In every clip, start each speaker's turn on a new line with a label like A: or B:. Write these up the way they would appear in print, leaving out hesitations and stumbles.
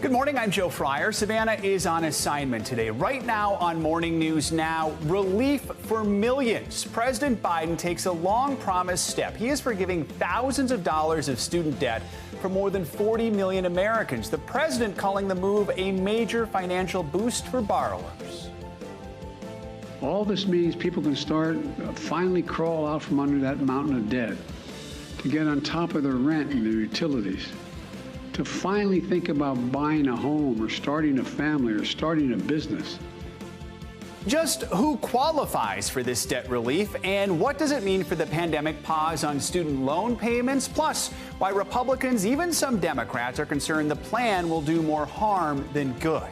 A: Good morning, I'm Joe Fryer. Savannah is on assignment today. Right now on Morning News Now, relief for millions. President Biden takes a long-promised step. He is forgiving thousands of dollars of student debt for more than 40 million Americans. The president calling the move a major financial boost for borrowers.
B: All this means people can start, finally crawl out from under that mountain of debt, to get on top of their rent and their utilities, to finally think about buying a home or starting a family or starting a business.
A: Just who qualifies for this debt relief and what does it mean for the pandemic pause on student loan payments? Plus, why Republicans, even some Democrats, are concerned the plan will do more harm than good.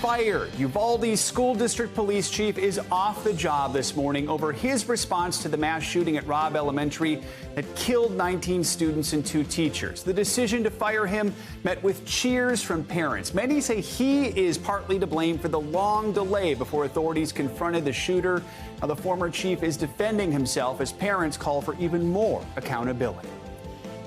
A: Fired. Uvalde School District Police Chief is off the job this morning over his response to the mass shooting at Robb Elementary that killed 19 students and 2 teachers. The decision to fire him met with cheers from parents. Many say he is partly to blame for the long delay before authorities confronted the shooter. Now, the former chief is defending himself as parents call for even more accountability.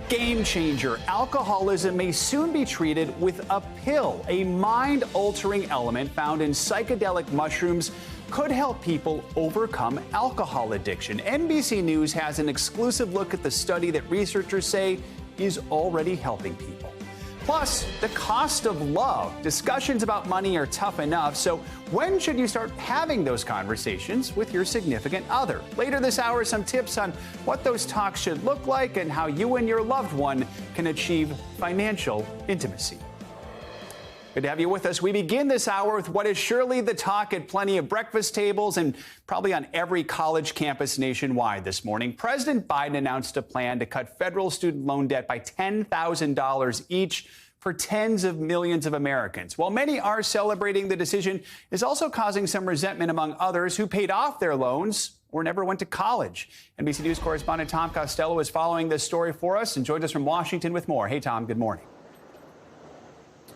A: Game changer. Alcoholism may soon be treated with a pill. A mind-altering element found in psychedelic mushrooms could help people overcome alcohol addiction. NBC News has an exclusive look at the study that researchers say is already helping people. Plus, the cost of love. Discussions about money are tough enough, so when should you start having those conversations with your significant other? Later this hour, some tips on what those talks should look like and how you and your loved one can achieve financial intimacy. Good to have you with us. We begin this hour with what is surely the talk at plenty of breakfast tables and probably on every college campus nationwide this morning. President Biden announced a plan to cut federal student loan debt by $10,000 each for tens of millions of Americans. While many are celebrating, the decision is also causing some resentment among others who paid off their loans or never went to college. NBC News correspondent Tom Costello is following this story for us and joined us from Washington with more. Hey, Tom, good morning.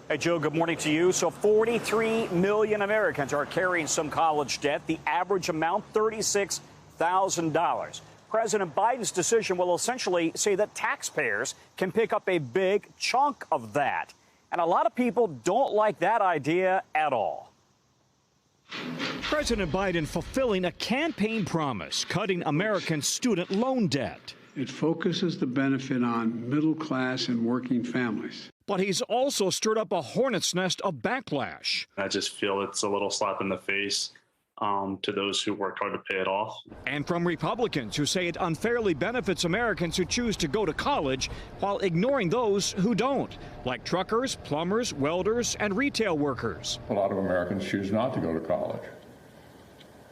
C: Hey, Joe, good morning to you. So 43 million Americans are carrying some college debt, the average amount $36,000. President Biden's decision will essentially say that taxpayers can pick up a big chunk of that. And a lot of people don't like that idea at all.
D: President Biden fulfilling a campaign promise, cutting American student loan debt.
B: It focuses the benefit on middle class and working families.
D: But he's also stirred up a hornet's nest of backlash.
E: I just feel it's a little slap in the face to those who worked hard to pay it off.
D: And from Republicans who say it unfairly benefits Americans who choose to go to college while ignoring those who don't, like truckers, plumbers, welders, and retail workers.
F: A lot of Americans choose not to go to college.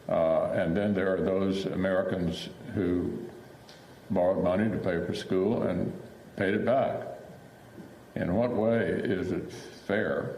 F: And then there are those Americans who borrowed money to pay for school and paid it back. In what way is it fair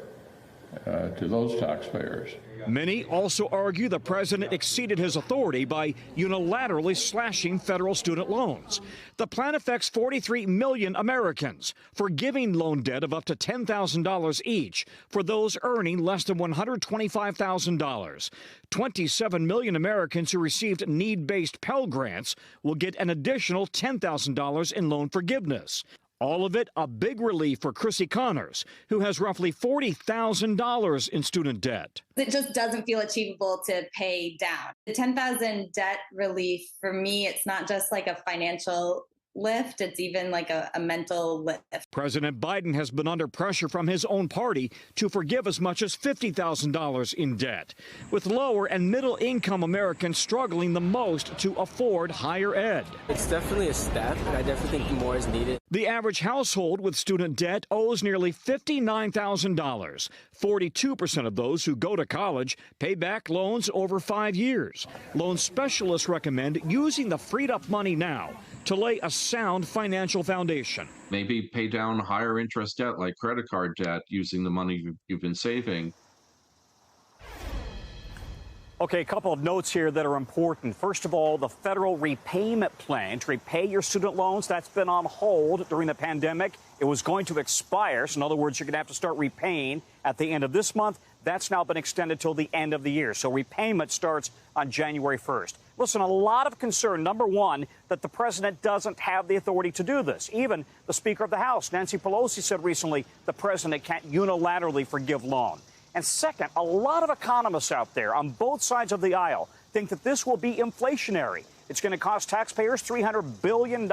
F: to those taxpayers?
D: Many also argue the president exceeded his authority by unilaterally slashing federal student loans. The plan affects 43 million Americans, forgiving loan debt of up to $10,000 each for those earning less than $125,000. 27 million Americans who received need-based Pell Grants will get an additional $10,000 in loan forgiveness. All of it a big relief for Chrissy Connors, who has roughly $40,000 in student debt.
G: It just doesn't feel achievable to pay down. The $10,000 debt relief, for me, it's not just like a financial lift, it's even like a mental lift.
D: President Biden has been under pressure from his own party to forgive as much as $50,000 in debt, with lower and middle income Americans struggling the most to afford higher ed.
H: It's definitely a step, and I definitely think more is needed.
D: The average household with student debt owes nearly $59,000. 42% of those who go to college pay back loans over 5 years. Loan specialists recommend using the freed up money now to lay a sound financial foundation.
I: Maybe pay down higher interest debt like credit card debt using the money you've been saving.
C: Okay, a couple of notes here that are important. First of all, the federal repayment plan to repay your student loans, that's been on hold during the pandemic. It was going to expire. So in other words, you're going to have to start repaying at the end of this month. That's now been extended till the end of the year. So repayment starts on January 1st. Listen, a lot of concern, number one, that the president doesn't have the authority to do this. Even the Speaker of the House, Nancy Pelosi, said recently the president can't unilaterally forgive loan. And second, a lot of economists out there on both sides of the aisle think that this will be inflationary. It's going to cost taxpayers $300 billion.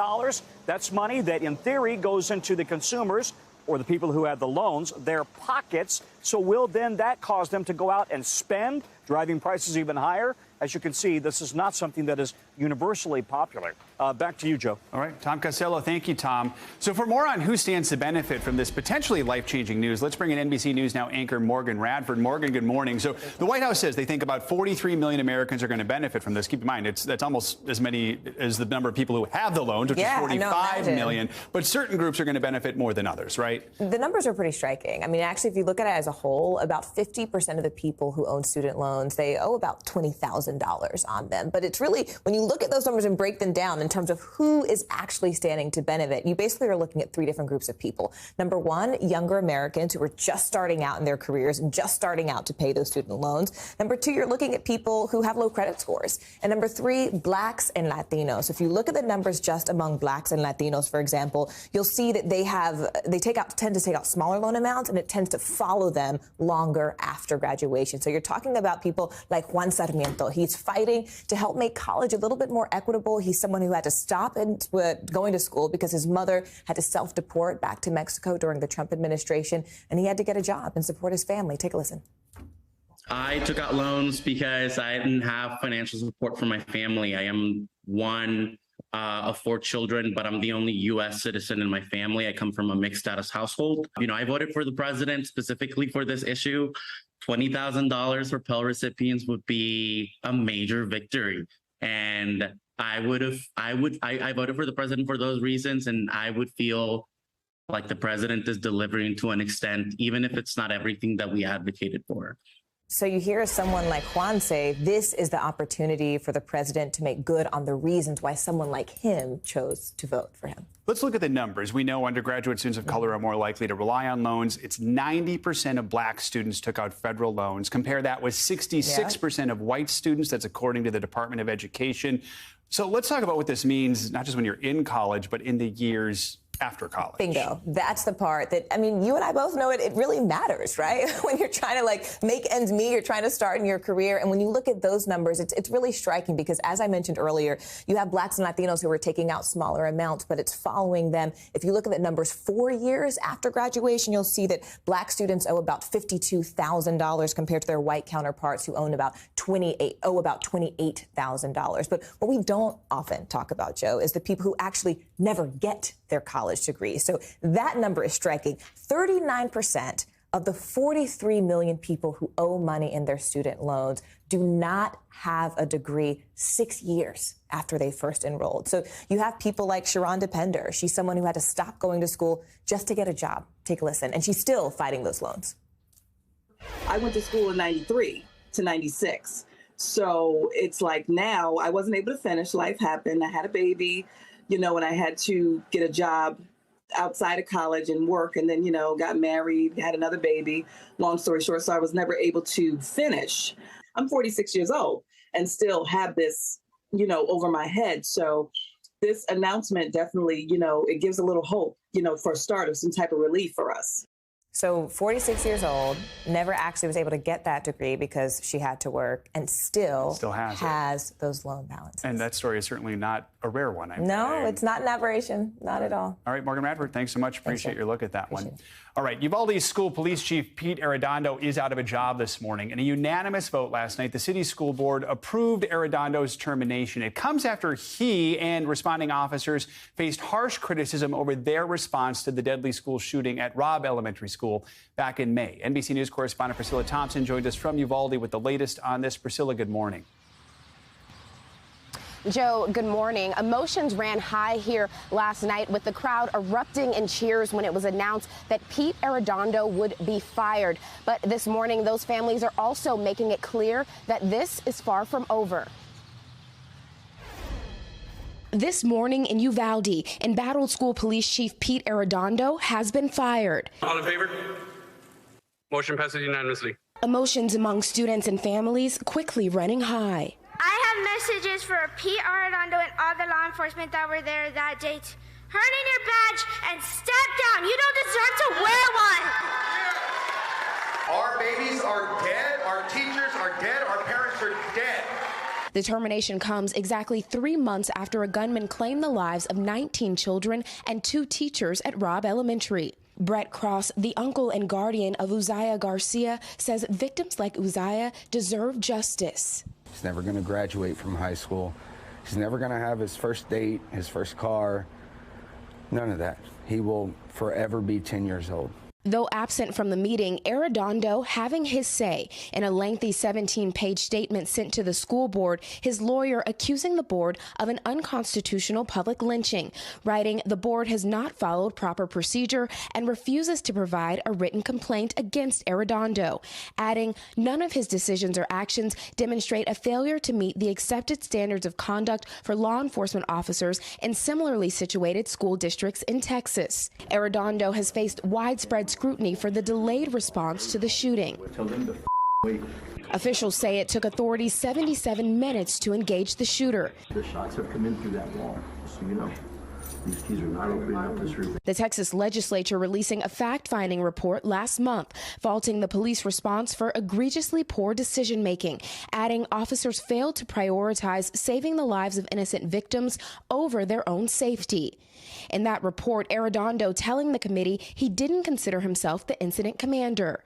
C: That's money that, in theory, goes into the consumers or the people who have the loans, their pockets. So will then that cause them to go out and spend, driving prices even higher? As you can see, this is not something that is universally popular. Back to you, Joe.
A: All right, Tom Costello. Thank you, Tom. So for more on who stands to benefit from this potentially life-changing news, let's bring in NBC News Now anchor Morgan Radford. Morgan, good morning. So the White House says they think about 43 million Americans are going to benefit from this. Keep in mind, that's almost as many as the number of people who have the loans, which is 45 million. But certain groups are going to benefit more than others, right?
J: The numbers are pretty striking. I mean, actually, if you look at it as a whole, about 50% of the people who own student loans, they owe about $20,000 on them. But it's really, when you look at those numbers and break them down in terms of who is actually standing to benefit, you basically are looking at three different groups of people. Number one, younger Americans who are just starting out in their careers and just starting out to pay those student loans. Number two, you're looking at people who have low credit scores. And number three, blacks and Latinos. If you look at the numbers just among blacks and Latinos, for example, you'll see that they tend to take out smaller loan amounts, and it tends to follow them longer after graduation. So you're talking about people like Juan Sarmiento. He's fighting to help make college a little bit more equitable. He's someone who had to stop going to school because his mother had to self-deport back to Mexico during the Trump administration, and he had to get a job and support his family. Take a listen.
K: I took out loans because I didn't have financial support for my family. I am one of 4 children, but I'm the only U.S. citizen in my family. I come from a mixed status household. I voted for the president specifically for this issue. $20,000 for Pell recipients would be a major victory. And I voted for the president for those reasons, and I would feel like the president is delivering to an extent, even if it's not everything that we advocated for.
J: So you hear someone like Juan say this is the opportunity for the president to make good on the reasons why someone like him chose to vote for him.
A: Let's look at the numbers. We know undergraduate students of color are more likely to rely on loans. It's 90% of black students took out federal loans. Compare that with 66% of white students. That's according to the Department of Education. So let's talk about what this means, not just when you're in college, but in the years after college.
J: Bingo. That's the part that, I mean, you and I both know it really matters, right? When you're trying to make ends meet, you're trying to start in your career. And when you look at those numbers, it's really striking because, as I mentioned earlier, you have blacks and Latinos who are taking out smaller amounts, but it's following them. If you look at the numbers 4 years after graduation, you'll see that black students owe about $52,000 compared to their white counterparts who owe about $28,000. But what we don't often talk about, Joe, is the people who actually never get their college degree. So that number is striking. 39% of the 43 million people who owe money in their student loans do not have a degree 6 years after they first enrolled. So you have people like Sharonda Pender. She's someone who had to stop going to school just to get a job. Take a listen. And she's still fighting those loans.
L: I went to school in 93 to 96. So it's like now I wasn't able to finish. Life happened. I had a baby, and I had to get a job outside of college and work, and then, got married, had another baby, long story short. So I was never able to finish. I'm 46 years old and still have this, over my head. So this announcement definitely, it gives a little hope, for a start of some type of relief for us.
J: So 46 years old, never actually was able to get that degree because she had to work, and still has those loan balances.
A: And that story is certainly not a rare one.
J: No, it's not an aberration. Not at all.
A: All right, Morgan Radford, thanks so much. Appreciate your look at that one. All right, Uvalde School Police Chief Pete Arredondo is out of a job this morning. In a unanimous vote last night, the city school board approved Arredondo's termination. It comes after he and responding officers faced harsh criticism over their response to the deadly school shooting at Robb Elementary School back in May. NBC News correspondent Priscilla Thompson joined us from Uvalde with the latest on this. Priscilla, good morning.
M: Joe, good morning. Emotions ran high here last night with the crowd erupting in cheers when it was announced that Pete Arredondo would be fired. But this morning, those families are also making it clear that this is far from over. This morning in Uvalde, embattled school police chief Pete Arredondo has been fired.
N: All in favor? Motion passes unanimously.
M: Emotions among students and families quickly running high.
N: I have messages for Pete Arredondo and all the law enforcement that were there that day. Turn in your badge and step down. You don't deserve to wear one.
O: Our babies are dead. Our teachers are dead. Our parents are dead.
M: The termination comes exactly 3 months after a gunman claimed the lives of 19 children and 2 teachers at Robb Elementary. Brett Cross, the uncle and guardian of Uzziah Garcia, says victims like Uzziah deserve justice.
P: He's never going to graduate from high school. He's never going to have his first date, his first car. None of that. He will forever be 10 years old.
M: Though absent from the meeting, Arredondo having his say in a lengthy 17-page statement sent to the school board, his lawyer accusing the board of an unconstitutional public lynching, writing the board has not followed proper procedure and refuses to provide a written complaint against Arredondo, adding none of his decisions or actions demonstrate a failure to meet the accepted standards of conduct for law enforcement officers in similarly situated school districts in Texas. Arredondo has faced widespread scrutiny for the delayed response to the shooting. Officials say it took authorities 77 minutes to engage the shooter.
Q: The shots have come in through that wall, so you know. These keys are not opening up this room.
M: The Texas legislature releasing a fact-finding report last month, faulting the police response for egregiously poor decision-making, adding officers failed to prioritize saving the lives of innocent victims over their own safety. In that report, Arredondo telling the committee he didn't consider himself the incident commander.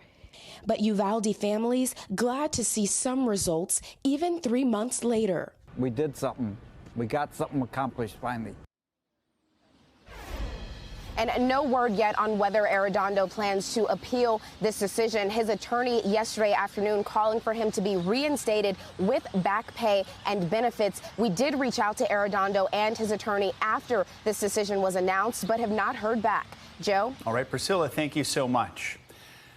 M: But Uvalde families glad to see some results even 3 months later.
R: We did something. We got something accomplished finally.
M: And no word yet on whether Arredondo plans to appeal this decision. His attorney yesterday afternoon calling for him to be reinstated with back pay and benefits. We did reach out to Arredondo and his attorney after this decision was announced, but have not heard back. Joe?
A: All right, Priscilla, thank you so much.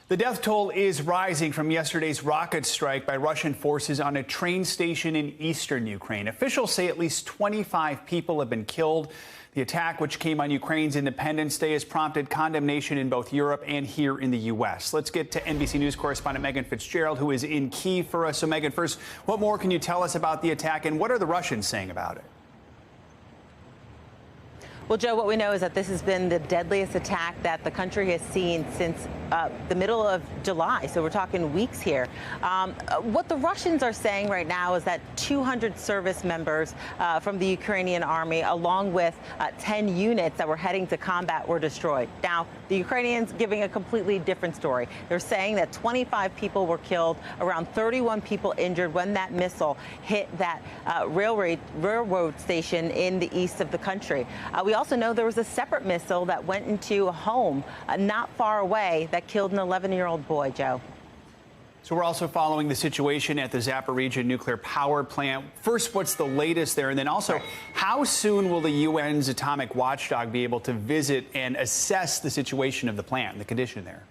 A: The death toll is rising from yesterday's rocket strike by Russian forces on a train station in eastern Ukraine. Officials say at least 25 people have been killed. The attack, which came on Ukraine's Independence Day, has prompted condemnation in both Europe and here in the U.S. Let's get to NBC News correspondent Megan Fitzgerald, who is in Kyiv for us. So, Megan, first, what more can you tell us about the attack, and what are the Russians saying about it?
S: Well, Joe, what we know is that this has been the deadliest attack that the country has seen since the middle of July. So we're talking weeks here. What the Russians are saying right now is that 200 service members from the Ukrainian army, along with 10 units that were heading to combat, were destroyed. Now, the Ukrainians giving a completely different story. They're saying that 25 people were killed, around 31 people injured when that missile hit that railroad station in the east of the country. We also know there was a separate missile that went into a home not far away that killed an 11-year-old boy, Joe.
A: So we're also following the situation at the Zaporizhzhia nuclear power plant. First, what's the latest there? And then also, how soon will the UN's atomic watchdog be able to visit and assess the situation of the plant and the condition there?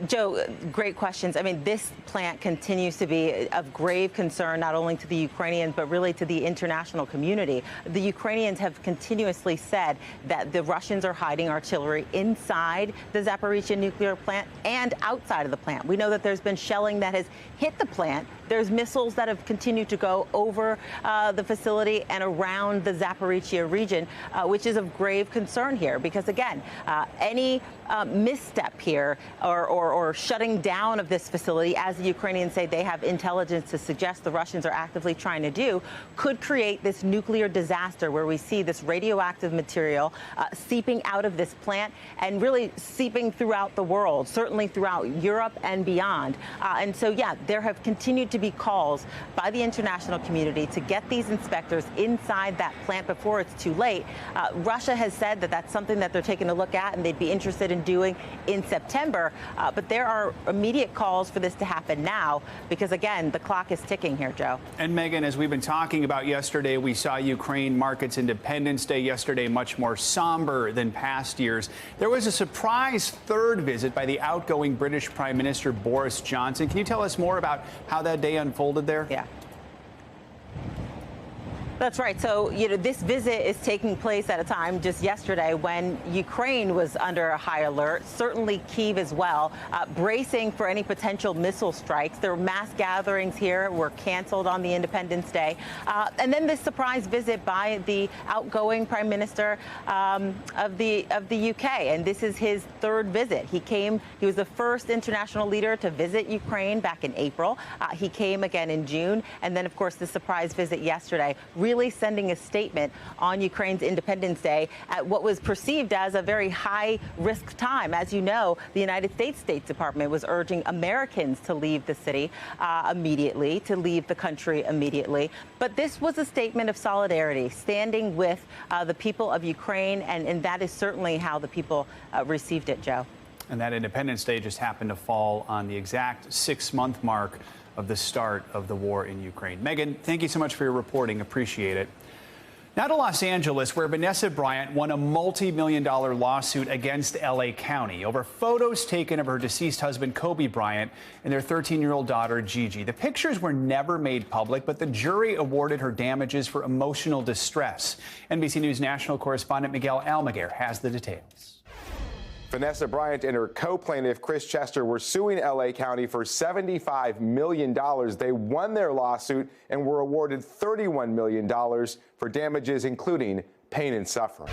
S: Joe, great questions. I mean, this plant continues to be of grave concern, not only to the Ukrainians, but really to the international community. The Ukrainians have continuously said that the Russians are hiding artillery inside the Zaporizhzhia nuclear plant and outside of the plant. We know that there's been shelling that has hit the plant. There's missiles that have continued to go over the facility and around the Zaporizhzhia region, which is of grave concern here. Because, again, any misstep here or shutting down of this facility, as the Ukrainians say they have intelligence to suggest the Russians are actively trying to do, could create this nuclear disaster where we see this radioactive material seeping out of this plant and really seeping throughout the world, certainly throughout Europe and beyond. And so, yeah, there have continued to be calls by the international community to get these inspectors inside that plant before it's too late. Russia has said that that's something that they're taking a look at and they'd be interested in doing in September. But there are immediate calls for this to happen now because, again, the clock is ticking here, Joe.
A: And, Megan, as we've been talking about yesterday, we saw Ukraine mark its Independence Day yesterday much more somber than past years. There was a surprise third visit by the outgoing British Prime Minister Boris Johnson. Can you tell us more about how that day unfolded there?
S: Yeah. That's right. So, this visit is taking place at a time just yesterday when Ukraine was under a high alert, certainly Kyiv as well, bracing for any potential missile strikes. Their mass gatherings here were canceled on the Independence Day. And then this surprise visit by the outgoing Prime Minister of the UK. And this is his third visit. He was the first international leader to visit Ukraine back in April. He came again in June. And then, of course, the surprise visit yesterday, really sending a statement on Ukraine's Independence Day at what was perceived as a very high-risk time. As you know, the United States State Department was urging Americans to leave the city immediately, to leave the country immediately. But this was a statement of solidarity, standing with the people of Ukraine, and that is certainly how the people received it, Joe.
A: And that Independence Day just happened to fall on the exact 6-month mark of the start of the war in Ukraine. Megan, thank you so much for your reporting. Appreciate it. Now to Los Angeles, where Vanessa Bryant won a multi-million-dollar lawsuit against L.A. County over photos taken of her deceased husband, Kobe Bryant, and their 13-year-old daughter, Gigi. The pictures were never made public, but the jury awarded her damages for emotional distress. NBC News national correspondent Miguel Almaguer has the details.
T: Vanessa Bryant and her co-plaintiff, Chris Chester, were suing L.A. County for $75 million. They won their lawsuit and were awarded $31 million for damages, including pain and suffering.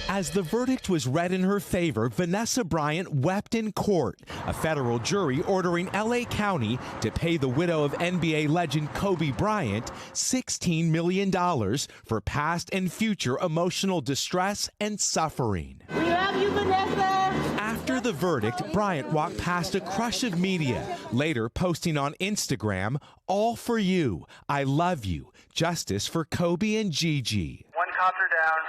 U: As the verdict was read in her favor, Vanessa Bryant wept in court, a federal jury ordering L.A. County to pay the widow of NBA legend Kobe Bryant $16 million for past and future emotional distress and suffering.
V: We love you, Vanessa.
U: After the verdict, Bryant walked past a crush of media, later posting on Instagram, "All for you. I love you. Justice for Kobe and Gigi."
V: One copter down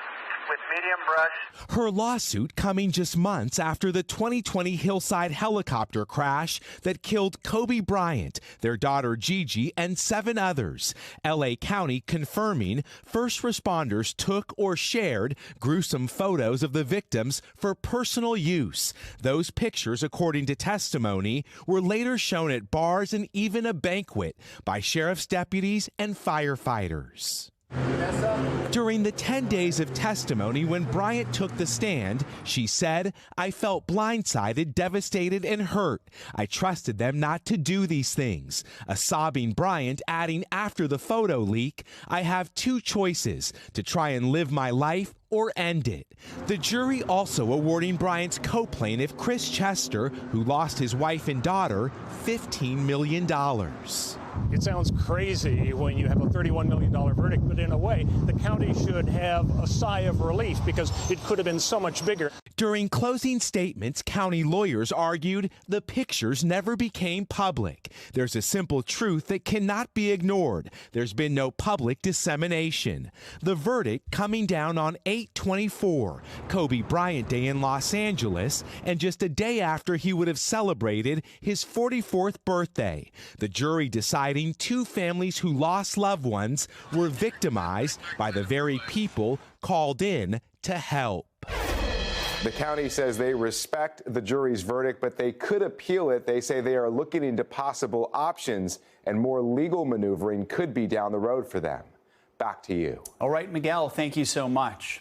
V: with medium brush.
U: Her lawsuit coming just months after the 2020 Hillside helicopter crash that killed Kobe Bryant, their daughter Gigi, and 7 others. L.A. County confirming first responders took or shared gruesome photos of the victims for personal use. Those pictures, according to testimony, were later shown at bars and even a banquet by sheriff's deputies and firefighters. During the 10 days of testimony when Bryant took the stand, she said, "I felt blindsided, devastated, and hurt. I trusted them not to do these things." A sobbing Bryant adding after the photo leak, "I have 2 choices, to try and live my life or end it." The jury also awarding Bryant's co-plaintiff, Chris Chester, who lost his wife and daughter, $15 million.
W: It sounds crazy when you have a $31 million verdict, but in a way, the county should have a sigh of relief because it could have been so much bigger.
U: During closing statements, county lawyers argued the pictures never became public. There's a simple truth that cannot be ignored. There's been no public dissemination. The verdict coming down on 8/24, Kobe Bryant Day in Los Angeles, and just a day after he would have celebrated his 44th birthday. The jury deciding 2 families who lost loved ones were victimized by the very people called in to help.
T: The county says they respect the jury's verdict, but they could appeal it. They say they are looking into possible options, and more legal maneuvering could be down the road for them. Back to you.
A: All right, Miguel, thank you so much.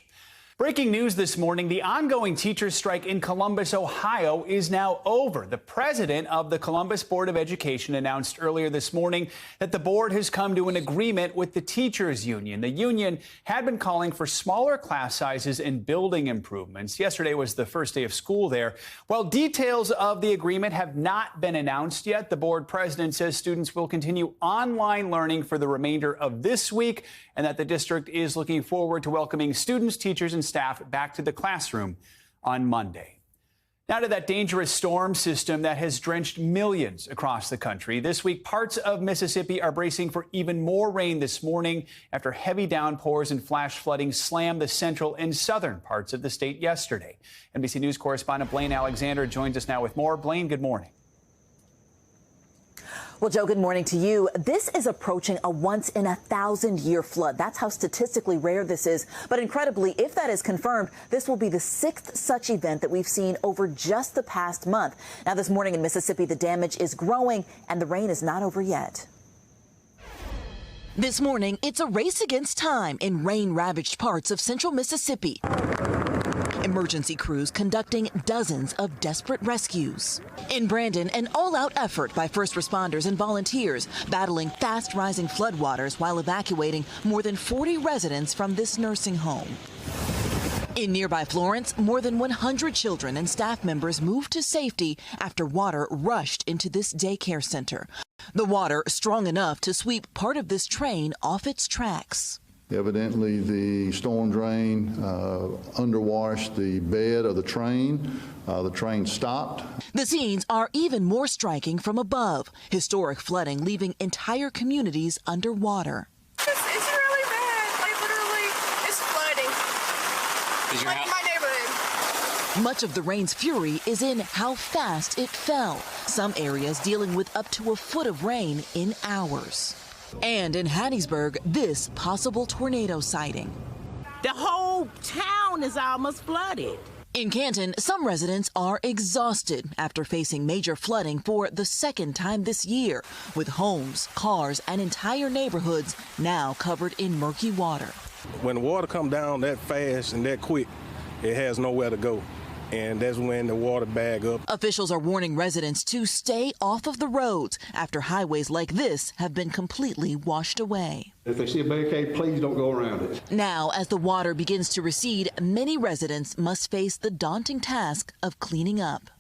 A: Breaking news this morning, the ongoing teachers' strike in Columbus, Ohio is now over. The president of the Columbus Board of Education announced earlier this morning that the board has come to an agreement with the teachers union. The union had been calling for smaller class sizes and building improvements. Yesterday was the first day of school there. While details of the agreement have not been announced yet, the board president says students will continue online learning for the remainder of this week and that the district is looking forward to welcoming students, teachers, and staff back to the classroom on Monday. Now to that dangerous storm system that has drenched millions across the country. This week, parts of Mississippi are bracing for even more rain this morning after heavy downpours and flash flooding slammed the central and southern parts of the state yesterday. NBC News correspondent Blaine Alexander joins us now with more. Blaine, good morning.
X: Well, Joe, good morning to you. This is approaching a once-in-a-thousand-year flood. That's how statistically rare this is. But incredibly, if that is confirmed, this will be the 6th such event that we've seen over just the past month. Now, this morning in Mississippi, the damage is growing and the rain is not over yet. This morning, it's a race against time in rain-ravaged parts of central Mississippi. Emergency crews conducting dozens of desperate rescues. In Brandon, an all-out effort by first responders and volunteers battling fast-rising floodwaters while evacuating more than 40 residents from this nursing home. In nearby Florence, more than 100 children and staff members moved to safety after water rushed into this daycare center. The water strong enough to sweep part of this train off its tracks.
B: Evidently, the storm drain underwashed the bed of the train. The train stopped.
X: The scenes are even more striking from above. Historic flooding leaving entire communities underwater.
E: It's really bad. Like, literally, it's flooding. Like my neighborhood.
X: Much of the rain's fury is in how fast it fell. Some areas dealing with up to a foot of rain in hours. And in Hattiesburg, this possible tornado sighting.
F: The whole town is almost flooded.
X: In Canton, some residents are exhausted after facing major flooding for the second time this year, with homes, cars, and entire neighborhoods now covered in murky water.
G: When the water comes down that fast and that quick, it has nowhere to go. And that's when the water bag up.
X: Officials are warning residents to stay off of the roads after highways like this have been completely washed away.
Q: If they see a barricade, please don't go around it.
X: Now, as the water begins to recede, many residents must face the daunting task of cleaning up.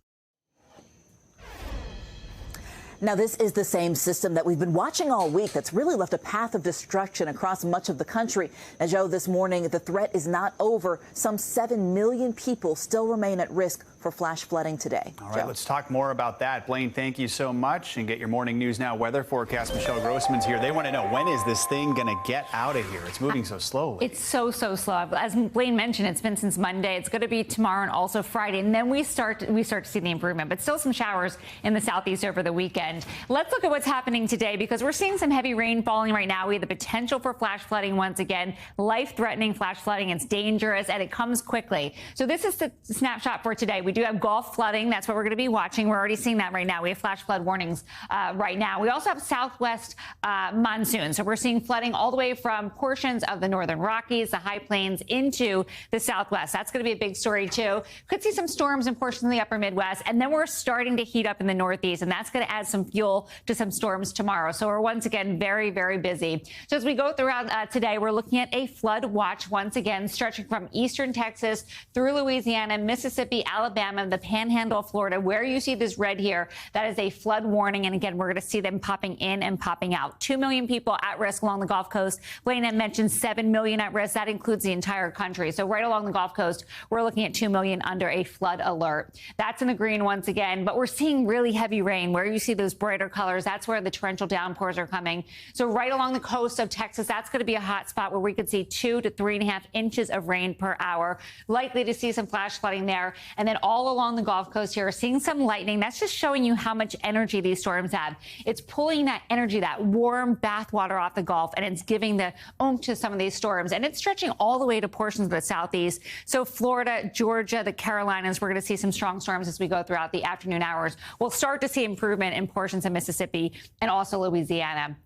X: Now, this is the same system that we've been watching all week that's really left a path of destruction across much of the country. Now, Joe, this morning, the threat is not over. Some 7 million people still remain at risk for flash flooding today.
A: All right, Joe, let's talk more about that. Blaine, thank you so much. And get your morning news now weather forecast. Michelle Grossman's here. They want to know, when is this thing going to get out of here? It's moving so slowly.
Y: It's so slow. As Blaine mentioned, it's been since Monday. It's going to be tomorrow and also Friday. And then we start to see the improvement, but still some showers in the southeast over the weekend. Let's look at what's happening today, because we're seeing some heavy rain falling right now. We have the potential for flash flooding once again, life-threatening flash flooding. It's dangerous and it comes quickly. So this is the snapshot for today. We do have Gulf flooding. That's what we're going to be watching. We're already seeing that right now. We have flash flood warnings right now. We also have southwest monsoon. So we're seeing flooding all the way from portions of the northern Rockies, the high plains, into the southwest. That's going to be a big story too. Could see some storms in portions of the upper Midwest. And then we're starting to heat up in the Northeast, and that's going to add some fuel to some storms tomorrow. So we're once again very, very busy. So as we go throughout today, we're looking at a flood watch once again, stretching from eastern Texas through Louisiana, Mississippi, Alabama, the Panhandle of Florida. Where you see this red here, that is a flood warning. And again, we're going to see them popping in and popping out. 2 million people at risk along the Gulf Coast. Blaine had mentioned 7 million at risk. That includes the entire country. So right along the Gulf Coast, we're looking at 2 million under a flood alert. That's in the green once again, but we're seeing really heavy rain. Where you see those brighter colors, that's where the torrential downpours are coming. So right along the coast of Texas, that's going to be a hot spot where we could see 2 to 3.5 inches of rain per hour. Likely to see some flash flooding there. And then all along the Gulf Coast here, seeing some lightning. That's just showing you how much energy these storms have. It's pulling that energy, that warm bath water off the Gulf, and it's giving the oomph to some of these storms. And it's stretching all the way to portions of the southeast. So Florida, Georgia, the Carolinas, we're going to see some strong storms as we go throughout the afternoon hours. We'll start to see improvement in portions of Mississippi and also Louisiana.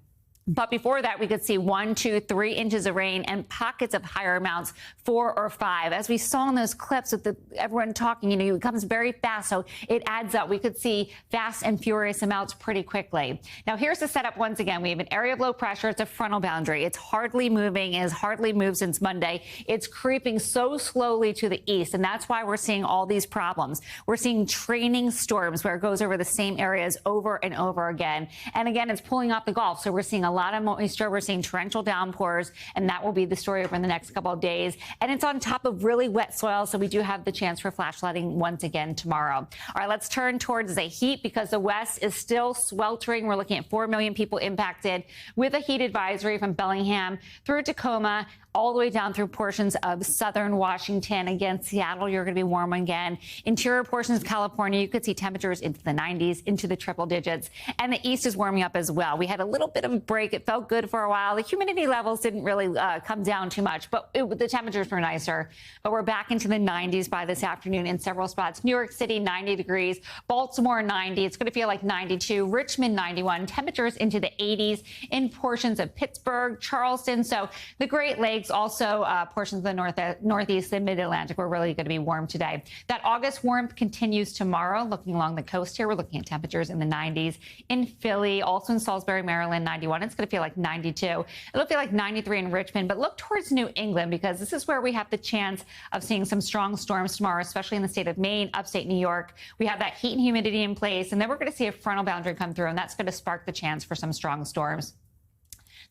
Y: But before that, we could see 1, 2, 3 inches of rain and pockets of higher amounts, 4 or 5. As we saw in those clips with everyone talking, it comes very fast, so it adds up. We could see fast and furious amounts pretty quickly. Now, here's the setup once again. We have an area of low pressure. It's a frontal boundary. It's hardly moving. It has hardly moved since Monday. It's creeping so slowly to the east, and that's why we're seeing all these problems. We're seeing training storms where it goes over the same areas over and over again. And again, it's pulling off the Gulf, so we're seeing a lot of moisture. We're seeing torrential downpours, and that will be the story over the next couple of days. And it's on top of really wet soil, so we do have the chance for flash flooding once again tomorrow. All right, let's turn towards the heat, because the West is still sweltering. We're looking at 4 million people impacted with a heat advisory from Bellingham through Tacoma, all the way down through portions of southern Washington. Again, Seattle, you're going to be warm again. Interior portions of California, you could see temperatures into the 90s, into the triple digits. And the east is warming up as well. We had a little bit of a break break. It felt good for a while. The humidity levels didn't really come down too much, but the temperatures were nicer. But we're back into the 90s by this afternoon in several spots. New York City, 90 degrees. Baltimore, 90. It's going to feel like 92. Richmond, 91. Temperatures into the 80s in portions of Pittsburgh, Charleston. So the Great Lakes, also portions of the Northeast and Mid-Atlantic, we're really going to be warm today. That August warmth continues tomorrow. Looking along the coast here, we're looking at temperatures in the 90s. In Philly, also in Salisbury, Maryland, 91. It's going to feel like 92. It'll feel like 93 in Richmond, but look towards New England because this is where we have the chance of seeing some strong storms tomorrow, especially in the state of Maine, upstate New York. We have that heat and humidity in place, and then we're going to see a frontal boundary come through, and that's going to spark the chance for some strong storms.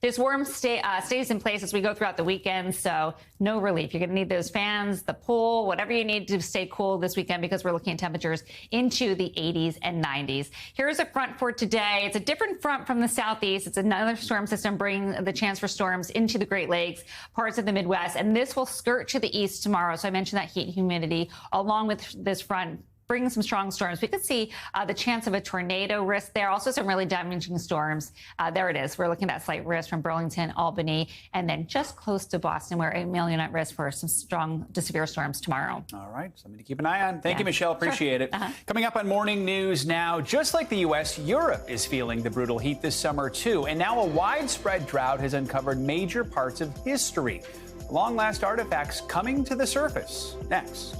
Y: This warmth stays in place as we go throughout the weekend, so no relief. You're going to need those fans, the pool, whatever you need to stay cool this weekend because we're looking at temperatures into the 80s and 90s. Here's a front for today. It's a different front from the southeast. It's another storm system bringing the chance for storms into the Great Lakes, parts of the Midwest, and this will skirt to the east tomorrow. So I mentioned that heat and humidity along with this front bring some strong storms. We could see the chance of a tornado risk there. Also some really damaging storms. There it is. We're looking at that slight risk from Burlington, Albany, and then just close to Boston. We're 8 million at risk for some strong to severe storms tomorrow.
A: All right. Something to keep an eye on. Thank you, Michelle. Appreciate it. Coming up on Morning News now, just like the U.S., Europe is feeling the brutal heat this summer, too. And now a widespread drought has uncovered major parts of history. Long-last artifacts coming to the surface. Next.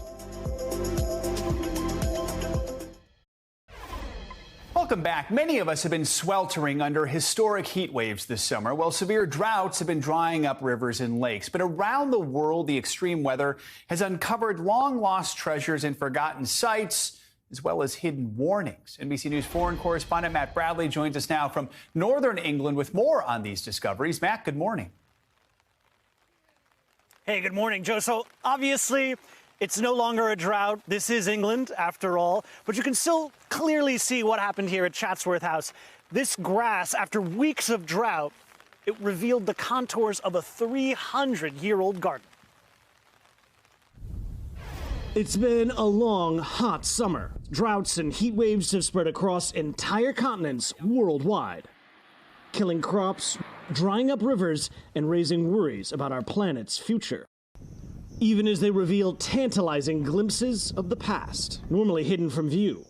A: Welcome back. Many of us have been sweltering under historic heat waves this summer, while severe droughts have been drying up rivers and lakes. But around the world, the extreme weather has uncovered long-lost treasures and forgotten sites, as well as hidden warnings. NBC News foreign correspondent Matt Bradley joins us now from northern England with more on these discoveries. Matt, good morning.
C: Hey, good morning, Joe. So obviously, it's no longer a drought. This is England, after all. But you can still clearly see what happened here at Chatsworth House. This grass, after weeks of drought, it revealed the contours of a 300-year-old garden. It's been a long, hot summer. Droughts and heat waves have spread across entire continents worldwide, killing crops, drying up rivers, and raising worries about our planet's future. Even as they reveal tantalizing glimpses of the past, normally hidden from view.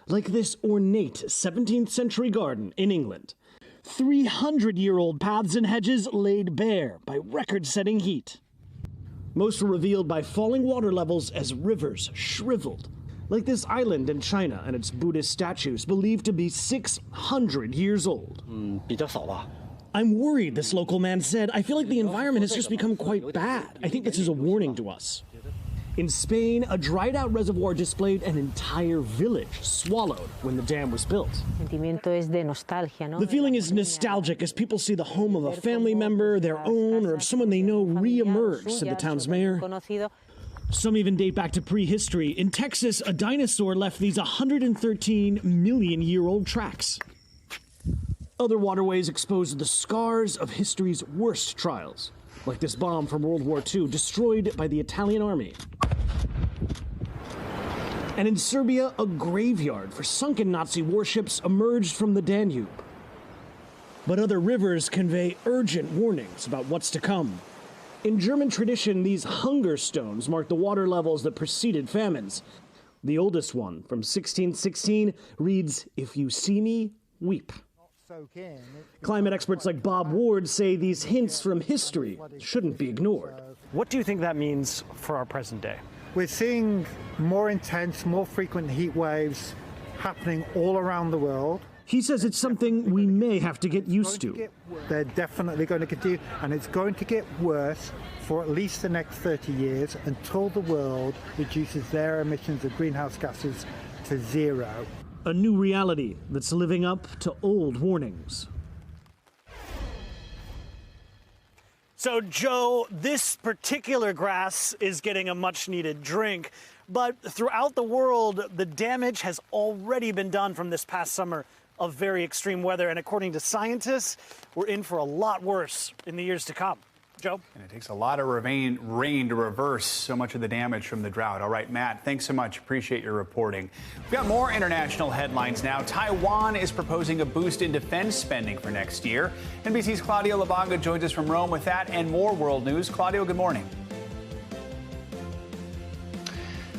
C: Like this ornate 17th century garden in England. 300-year-old paths and hedges laid bare by record-setting heat. Most were revealed by falling water levels as rivers shriveled. Like this island in China and its Buddhist statues believed to be 600 years old. 比较少吧。 I'm worried, this local man said. I feel like the environment has just become quite bad. I think this is a warning to us. In Spain, a dried-out reservoir displayed an entire village swallowed when the dam was built. The feeling is nostalgic as people see the home of a family member, their own, or of someone they know re-emerge, said the town's mayor. Some even date back to prehistory. In Texas, a dinosaur left these 113-million-year-old tracks. Other waterways expose the scars of history's worst trials, like this bomb from World War II destroyed by the Italian army. And in Serbia, a graveyard for sunken Nazi warships emerged from the Danube. But other rivers convey urgent warnings about what's to come. In German tradition, these hunger stones mark the water levels that preceded famines. The oldest one, from 1616, reads, "If you see me, weep." Climate experts like Bob Ward say these hints from history shouldn't be ignored. What do you think that means for our present day?
D: We're seeing more intense, more frequent heat waves happening all around the world.
C: He says it's something we may have to get used to.
D: They're definitely going to continue, and it's going to get worse for at least the next 30 years until the world reduces their emissions of greenhouse gases to zero.
C: A new reality that's living up to old warnings. So, Joe, this particular grass is getting a much-needed drink, but throughout the world, the damage has already been done from this past summer of very extreme weather, and according to scientists, we're in for a lot worse in the years to come.
W: Joe?
A: And it takes a lot of rain to reverse so much of the damage from the drought. All right, Matt, thanks so much. Appreciate your reporting. We've got more international headlines now. Taiwan is proposing a boost in defense spending for next year. NBC's Claudio Labaga joins us from Rome with that and more world news. Claudio, good morning.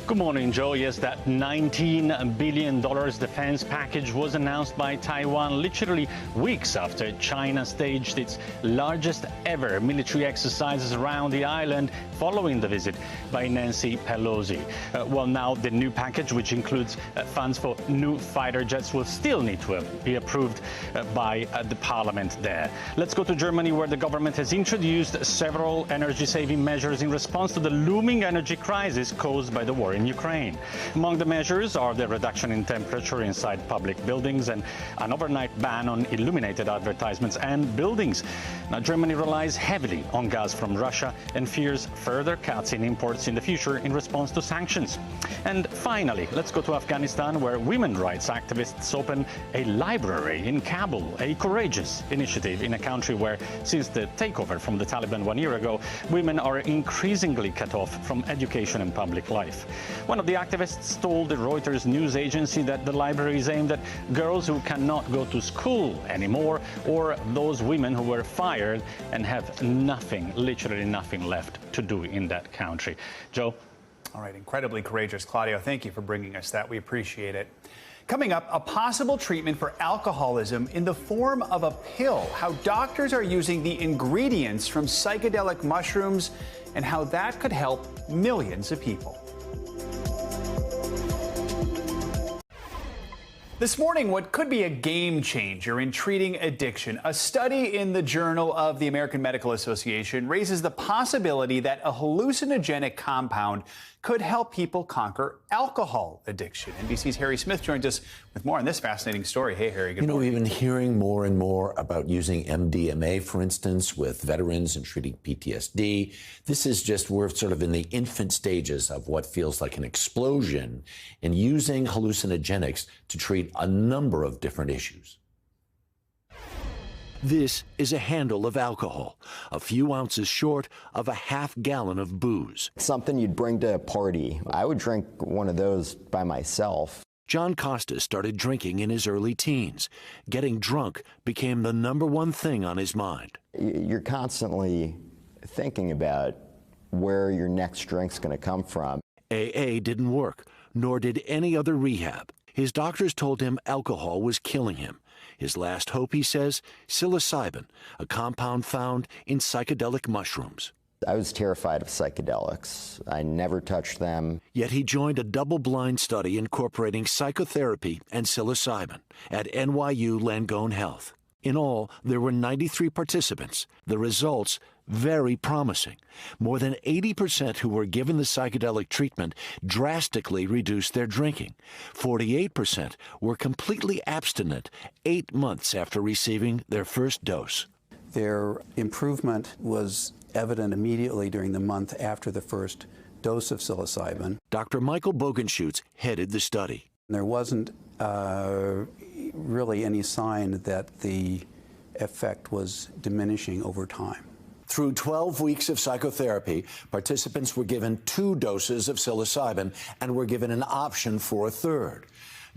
H: Good morning, Joe. Yes, that $19 billion defense package was announced by Taiwan literally weeks after China staged its largest ever military exercises around the island following the visit by Nancy Pelosi. Well, now the new package, which includes funds for new fighter jets, will still need to be approved by the parliament there. Let's go to Germany, where the government has introduced several energy-saving measures in response to the looming energy crisis caused by the war in Ukraine. Among the measures are the reduction in temperature inside public buildings and an overnight ban on illuminated advertisements and buildings. Now, Germany relies heavily on gas from Russia and fears further cuts in imports in the future in response to sanctions. And finally, let's go to Afghanistan, where women's rights activists open a library in Kabul, a courageous initiative in a country where, since the takeover from the Taliban 1 year ago, women are increasingly cut off from education and public life. One of the activists told the Reuters news agency that the library is aimed at girls who cannot go to school anymore, or those women who were fired and have nothing, literally nothing left to do in that country. Joe?
A: All right, incredibly courageous, Claudio. Thank you for bringing us that. We appreciate it. Coming up, a possible treatment for alcoholism in the form of a pill, how doctors are using the ingredients from psychedelic mushrooms and how that could help millions of people. This morning, what could be a game changer in treating addiction. A study in the Journal of the American Medical Association raises the possibility that a hallucinogenic compound could help people conquer alcohol addiction. NBC's Harry Smith joins us with more on this fascinating story. Hey, Harry, good morning.
I: We've been hearing more and more about using MDMA, for instance, with veterans and treating PTSD. This is just, we're sort of in the infant stages of what feels like an explosion in using hallucinogenics to treat a number of different issues.
J: This is a handle of alcohol, a few ounces short of a half gallon of booze.
K: Something you'd bring to a party. I would drink one of those by myself.
J: John Costas started drinking in his early teens. Getting drunk became the #1 thing on his mind.
K: You're constantly thinking about where your next drink's going to come from.
J: AA didn't work, nor did any other rehab. His doctors told him alcohol was killing him. His last hope, he says, psilocybin, a compound found in psychedelic mushrooms.
K: I was terrified of psychedelics. I never touched them.
J: Yet he joined a double-blind study incorporating psychotherapy and psilocybin at NYU Langone Health. In all, there were 93 participants. The results, very promising. More than 80% who were given the psychedelic treatment drastically reduced their drinking. 48% were completely abstinent 8 months after receiving their first dose.
L: Their improvement was evident immediately during the month after the first dose of psilocybin.
J: Dr. Michael Bogenschutz headed the study.
L: There wasn't really any sign that the effect was diminishing over time.
J: Through 12 weeks of psychotherapy, participants were given 2 doses of psilocybin and were given an option for a third.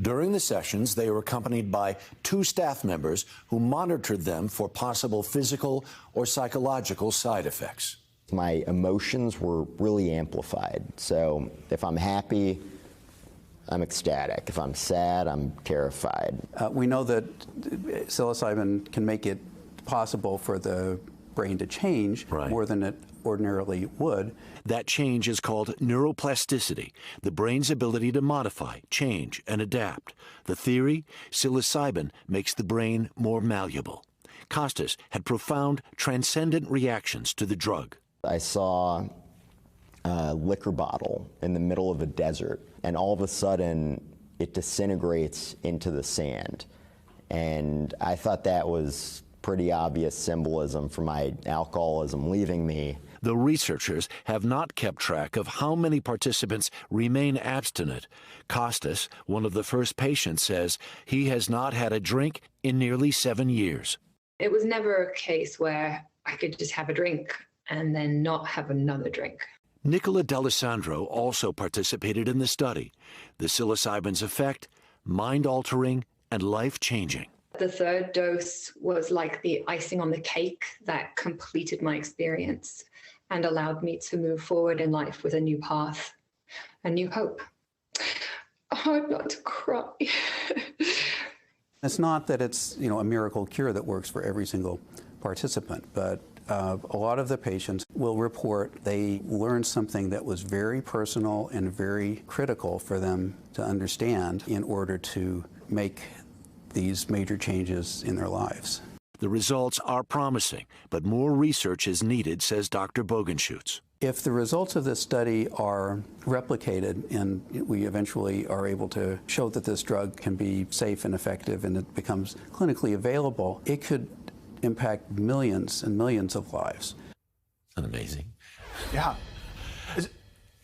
J: During the sessions, they were accompanied by 2 staff members who monitored them for possible physical or psychological side effects.
K: My emotions were really amplified. So if I'm happy, I'm ecstatic. If I'm sad, I'm terrified.
L: We know that psilocybin can make it possible for the brain to change more than it ordinarily would.
J: That change is called neuroplasticity, the brain's ability to modify, change, and adapt. The theory, psilocybin makes the brain more malleable. Costas had profound, transcendent reactions to the drug.
K: I saw a liquor bottle in the middle of a desert, and all of a sudden it disintegrates into the sand. And I thought that was pretty obvious symbolism for my alcoholism leaving me.
J: The researchers have not kept track of how many participants remain abstinent. Costas, one of the first patients, says he has not had a drink in nearly 7 years.
Z: It was never a case where I could just have a drink
M: and then not have another drink.
J: Nicola D'Alessandro also participated in the study. The psilocybin's effect, mind-altering and life-changing.
M: The third dose was like the icing on the cake that completed my experience and allowed me to move forward in life with a new path, a new hope. Hard not to cry.
L: It's not that it's, a miracle cure that works for every single participant, but a lot of the patients will report they learned something that was very personal and very critical for them to understand in order to make these major changes in their lives.
J: The results are promising, but more research is needed, says Dr. Bogenschutz.
L: If the results of this study are replicated and we eventually are able to show that this drug can be safe and effective and it becomes clinically available, it could impact millions and millions of lives.
I: Isn't that amazing?
A: Yeah.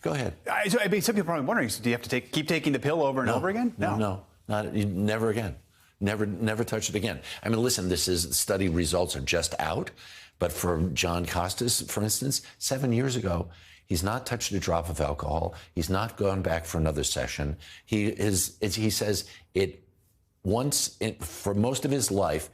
I: Go ahead.
A: I mean, some people are probably wondering, do you have to keep taking the pill over and over again?
I: No, never again. Never touch it again. I mean, listen, study results are just out, but for John Costas, for instance, 7 years ago, he's not touched a drop of alcohol. He's not gone back for another session. He says for most of his life,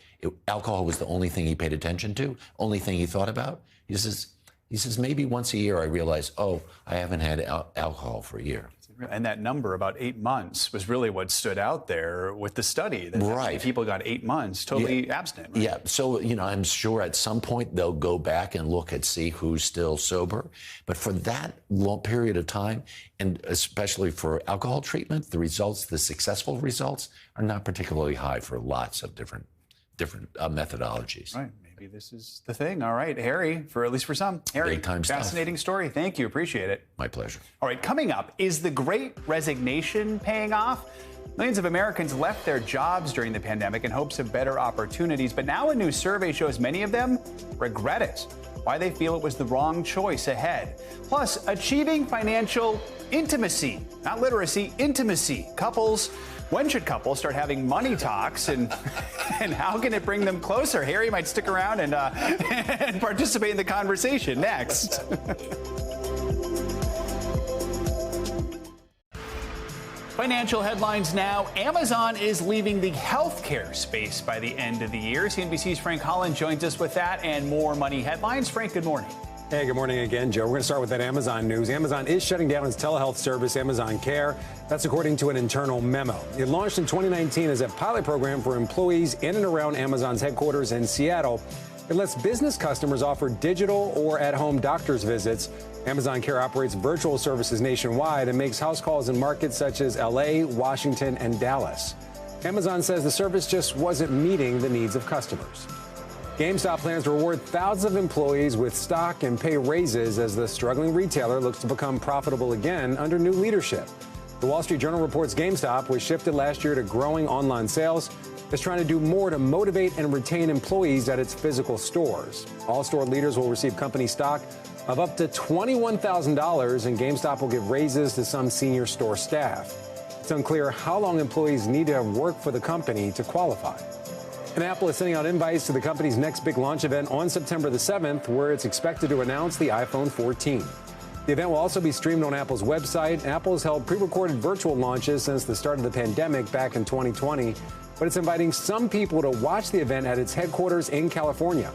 I: alcohol was the only thing he paid attention to, only thing he thought about. He says maybe once a year I realize, I haven't had alcohol for a year.
A: And that number, about 8 months, was really what stood out there with the study. That
I: right.
A: People got 8 months totally abstinent. Right?
I: Yeah. So, I'm sure at some point they'll go back and look and see who's still sober. But for that long period of time, and especially for alcohol treatment, the successful results are not particularly high for lots of different methodologies.
A: Right. Maybe this is the thing. All right, Harry, at least for some. Harry,
I: big time
A: fascinating
I: stuff.
A: Story. Thank you. Appreciate it.
I: My pleasure.
A: All right, coming up, is the Great Resignation paying off? Millions of Americans left their jobs during the pandemic in hopes of better opportunities, but now a new survey shows many of them regret it. Why they feel it was the wrong choice ahead. Plus, achieving financial intimacy, not literacy, intimacy. When should couples start having money talks, and how can it bring them closer? Harry might stick around and participate in the conversation next. Financial headlines now. Amazon is leaving the healthcare space by the end of the year. CNBC's Frank Holland joins us with that and more money headlines. Frank, good morning.
N: Hey, good morning again, Joe. We're going to start with that Amazon news. Amazon is shutting down its telehealth service, Amazon Care. That's according to an internal memo. It launched in 2019 as a pilot program for employees in and around Amazon's headquarters in Seattle. It lets business customers offer digital or at-home doctor's visits. Amazon Care operates virtual services nationwide and makes house calls in markets such as LA, Washington, and Dallas. Amazon says the service just wasn't meeting the needs of customers. GameStop plans to reward thousands of employees with stock and pay raises as the struggling retailer looks to become profitable again under new leadership. The Wall Street Journal reports GameStop was shifted last year to growing online sales. It's trying to do more to motivate and retain employees at its physical stores. All store leaders will receive company stock of up to $21,000, and GameStop will give raises to some senior store staff. It's unclear how long employees need to have worked for the company to qualify. And Apple is sending out invites to the company's next big launch event on September the 7th, where it's expected to announce the iPhone 14. The event will also be streamed on Apple's website. Apple has held pre-recorded virtual launches since the start of the pandemic back in 2020, but it's inviting some people to watch the event at its headquarters in California.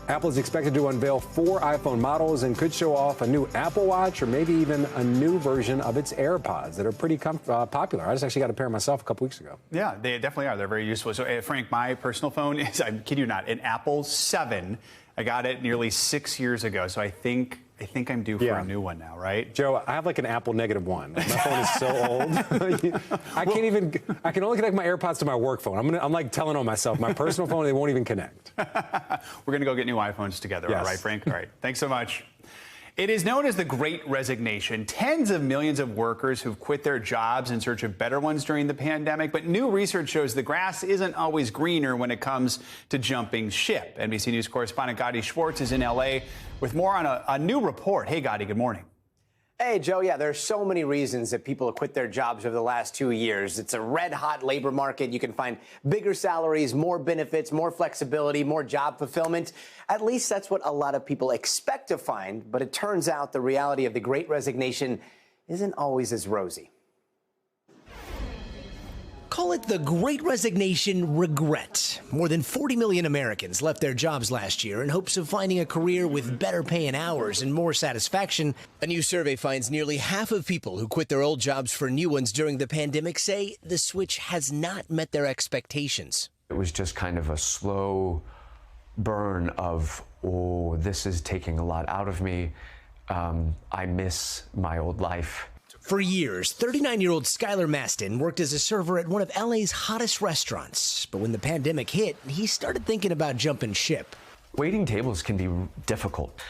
N: Apple is expected to unveil 4 iPhone models and could show off a new Apple Watch or maybe even a new version of its AirPods that are pretty popular. I just actually got a pair myself a couple weeks ago.
A: Yeah, they definitely are. They're very useful. So, Frank, my personal phone is, I kid you not, an Apple 7. I got it nearly 6 years ago, so I think I'm due for a new one now, right?
N: Joe, I have like an Apple -1. My phone is so old. I can only connect my AirPods to my work phone. I'm like telling on myself. My personal phone, they won't even connect.
A: We're going to go get new iPhones together.
N: Yes.
A: All right, Frank? All right. Thanks so much. It is known as the Great Resignation. Tens of millions of workers who've quit their jobs in search of better ones during the pandemic. But new research shows the grass isn't always greener when it comes to jumping ship. NBC News correspondent Gadi Schwartz is in L.A. with more on a new report. Hey, Gadi, good morning.
O: Hey, Joe. Yeah, there's so many reasons that people have quit their jobs over the last 2 years. It's a red-hot labor market. You can find bigger salaries, more benefits, more flexibility, more job fulfillment. At least that's what a lot of people expect to find. But it turns out the reality of the Great Resignation isn't always as rosy.
P: Call it the Great Resignation regret. More than 40 million Americans left their jobs last year in hopes of finding a career with better pay and hours and more satisfaction. A new survey finds nearly half of people who quit their old jobs for new ones during the pandemic say the switch has not met their expectations.
R: It was just kind of a slow burn of, oh, this is taking a lot out of me. I miss my old life.
P: For years, 39-year-old Skylar Maston worked as a server at one of LA's hottest restaurants. But when the pandemic hit, he started thinking about jumping ship.
R: Waiting tables can be difficult.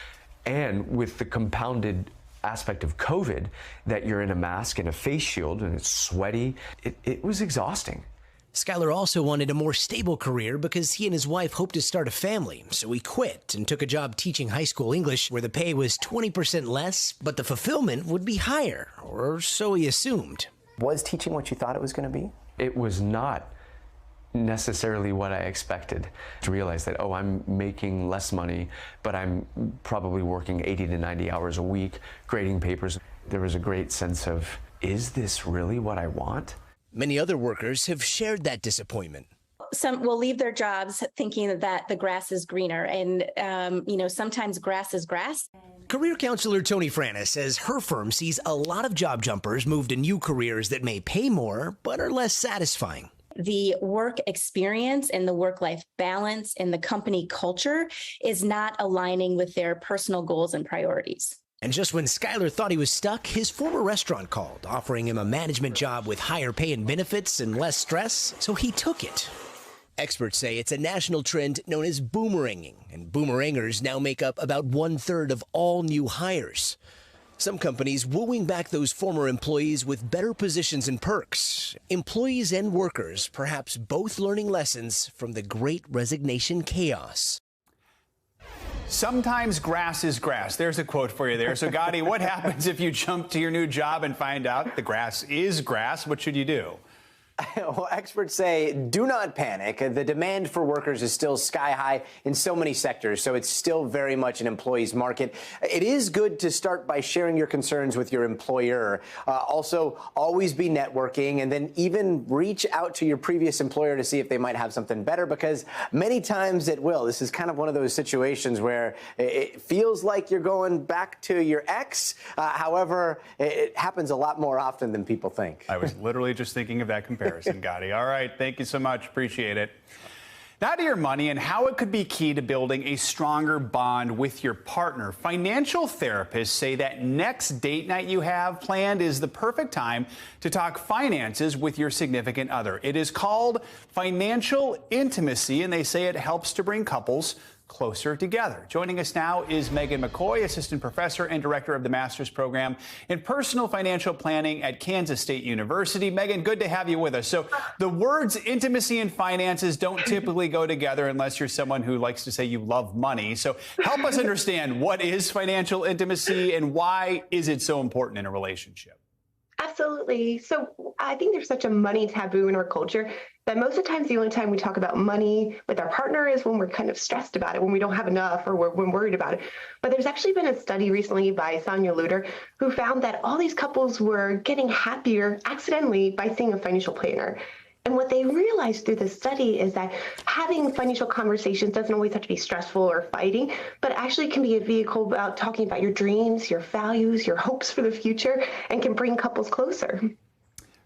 R: And with the compounded aspect of COVID, that you're in a mask and a face shield and it's sweaty, it was exhausting.
P: Skylar also wanted a more stable career because he and his wife hoped to start a family, so he quit and took a job teaching high school English where the pay was 20% less, but the fulfillment would be higher, or so he assumed.
O: Was teaching what you thought it was going to be?
R: It was not necessarily what I expected. To realize that, oh, I'm making less money, but I'm probably working 80 to 90 hours a week, grading papers. There was a great sense of, is this really what I want?
P: Many other workers have shared that disappointment.
S: Some will leave their jobs thinking that the grass is greener, and sometimes grass is grass.
P: Career counselor Tony Franis says her firm sees a lot of job jumpers move to new careers that may pay more but are less satisfying.
S: The work experience and the work-life balance and the company culture is not aligning with their personal goals and priorities.
P: And just when Skylar thought he was stuck, his former restaurant called, offering him a management job with higher pay and benefits and less stress, so he took it. Experts say it's a national trend known as boomeranging, and boomerangers now make up about 1/3 of all new hires. Some companies wooing back those former employees with better positions and perks. Employees and workers perhaps both learning lessons from the Great Resignation chaos.
A: Sometimes grass is grass. There's a quote for you there. So, Gotti, what happens if you jump to your new job and find out the grass is grass? What should you do?
O: Well, experts say do not panic. The demand for workers is still sky high in so many sectors, so it's still very much an employee's market. It is good to start by sharing your concerns with your employer. Also, always be networking, and then even reach out to your previous employer to see if they might have something better, because many times it will. This is kind of one of those situations where it feels like you're going back to your ex. However, it happens a lot more often than people think.
A: I was literally just thinking of that comparison. Gotti. All right. Thank you so much. Appreciate it. Now to your money and how it could be key to building a stronger bond with your partner. Financial therapists say that next date night you have planned is the perfect time to talk finances with your significant other. It is called financial intimacy, and they say it helps to bring couples closer together. Joining us now is Megan McCoy, assistant professor and director of the master's program in personal financial planning at Kansas State University. Megan, good to have you with us. So the words intimacy and finances don't typically go together unless you're someone who likes to say you love money. So help us understand, what is financial intimacy and why is it so important in a relationship?
V: Absolutely. So I think there's such a money taboo in our culture that most of the times the only time we talk about money with our partner is when we're kind of stressed about it, when we don't have enough or we're worried about it. But there's actually been a study recently by Sonia Luder who found that all these couples were getting happier accidentally by seeing a financial planner. And what they realized through this study is that having financial conversations doesn't always have to be stressful or fighting, but actually can be a vehicle about talking about your dreams, your values, your hopes for the future, and can bring couples closer.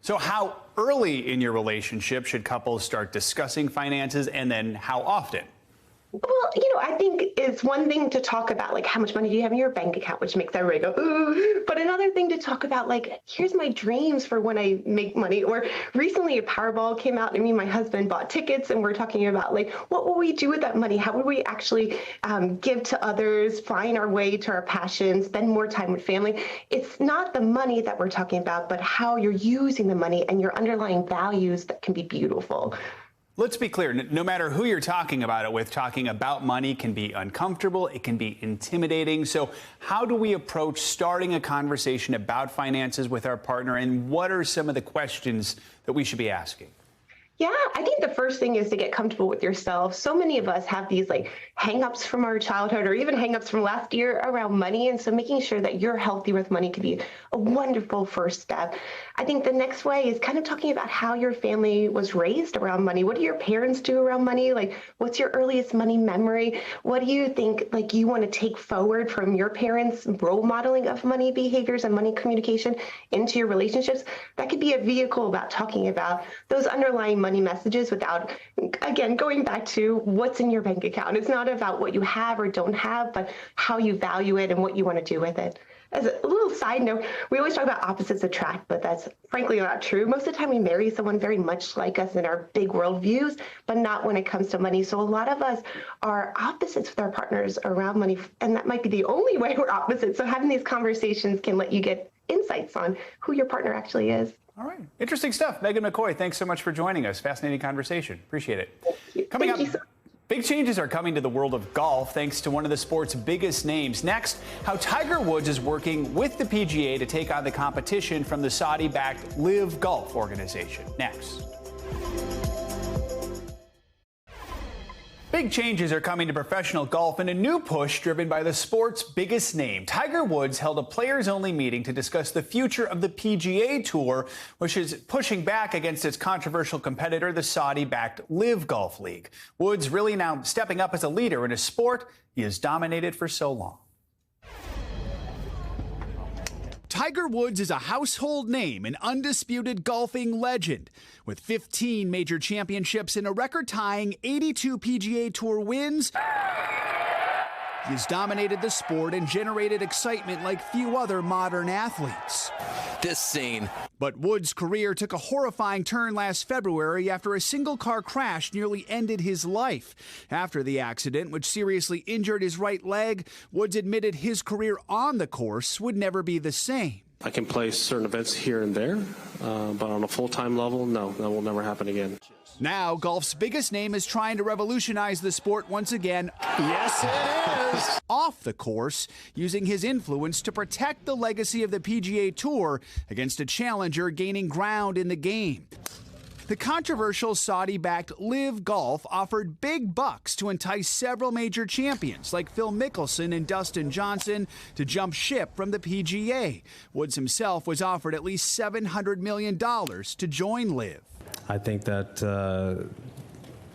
A: So how early in your relationship should couples start discussing finances, and then how often?
V: Well, I think it's one thing to talk about, like, how much money do you have in your bank account, which makes everybody go, ooh. But another thing to talk about, like, here's my dreams for when I make money. Or recently a Powerball came out and me and my husband bought tickets, and we're talking about, like, what will we do with that money? How would we actually give to others, find our way to our passions, spend more time with family? It's not the money that we're talking about, but how you're using the money and your underlying values that can be beautiful.
A: Let's be clear, no matter who you're talking about it with, talking about money can be uncomfortable, it can be intimidating. So how do we approach starting a conversation about finances with our partner, and what are some of the questions that we should be asking?
V: Yeah, I think the first thing is to get comfortable with yourself. So many of us have these like hangups from our childhood or even hangups from last year around money. And so making sure that you're healthy with money could be a wonderful first step. I think the next way is kind of talking about how your family was raised around money. What do your parents do around money? Like, what's your earliest money memory? What do you think like you want to take forward from your parents' role modeling of money behaviors and money communication into your relationships? That could be a vehicle about talking about those underlying money messages without, again, going back to what's in your bank account. It's not about what you have or don't have, but how you value it and what you want to do with it. As a little side note, we always talk about opposites attract, but that's frankly not true. Most of the time we marry someone very much like us in our big worldviews, but not when it comes to money. So a lot of us are opposites with our partners around money, and that might be the only way we're opposites. So having these conversations can let you get insights on who your partner actually is.
A: All right. Interesting stuff. Megan McCoy, thanks so much for joining us. Fascinating conversation. Appreciate it. Coming up, big changes are coming to the world of golf thanks to one of the sport's biggest names. Next, how Tiger Woods is working with the PGA to take on the competition from the Saudi-backed Live Golf organization. Next. Big changes are coming to professional golf in a new push driven by the sport's biggest name. Tiger Woods held a players-only meeting to discuss the future of the PGA Tour, which is pushing back against its controversial competitor, the Saudi-backed Live Golf League. Woods really now stepping up as a leader in a sport he has dominated for so long. Tiger Woods is a household name, an undisputed golfing legend. With 15 major championships and a record-tying 82 PGA Tour wins, he has dominated the sport and generated excitement like few other modern athletes. This scene. But Woods' career took a horrifying turn last February after a single-car crash nearly ended his life. After the accident, which seriously injured his right leg, Woods admitted his career on the course would never be the same.
B: I can play certain events here and there, but on a full-time level, no, that will never happen again.
A: Now, golf's biggest name is trying to revolutionize the sport once again. Yes, it is! Off the course, using his influence to protect the legacy of the PGA Tour against a challenger gaining ground in the game. The controversial Saudi-backed Live Golf offered big bucks to entice several major champions like Phil Mickelson and Dustin Johnson to jump ship from the PGA. Woods himself was offered at least $700 million to join Live.
E: I think that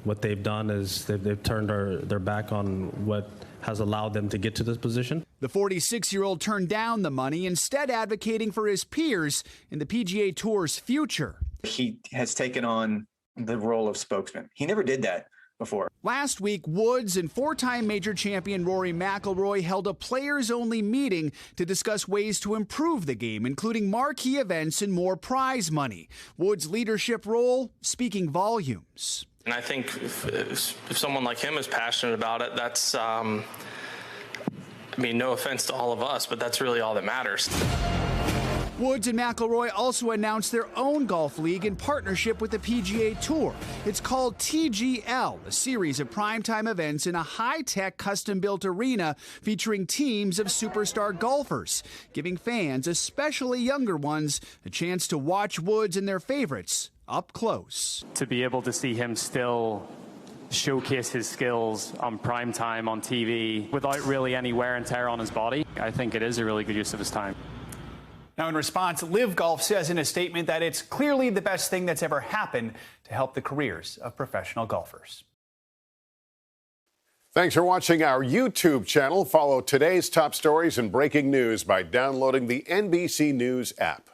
E: what they've done is they've turned their back on what has allowed them to get to this position.
A: The 46-year-old turned down the money, instead advocating for his peers in the PGA Tour's future.
F: He has taken on the role of spokesman. He never did that before.
A: Last week, Woods and four-time major champion Rory McIlroy held a players-only meeting to discuss ways to improve the game, including marquee events and more prize money. Woods' leadership role speaking volumes.
T: And I think if someone like him is passionate about it, that's, I mean, no offense to all of us, but that's really all that matters.
A: Woods and McIlroy also announced their own golf league in partnership with the PGA Tour. It's called TGL, a series of primetime events in a high-tech custom-built arena featuring teams of superstar golfers, giving fans, especially younger ones, a chance to watch Woods and their favorites up close.
U: To be able to see him still showcase his skills on primetime on TV without really any wear and tear on his body, I think it is a really good use of his time.
A: Now, in response, Live Golf says in a statement that it's clearly the best thing that's ever happened to help the careers of professional golfers.
Z: Thanks for watching our YouTube channel. Follow today's top stories and breaking news by downloading the NBC News app.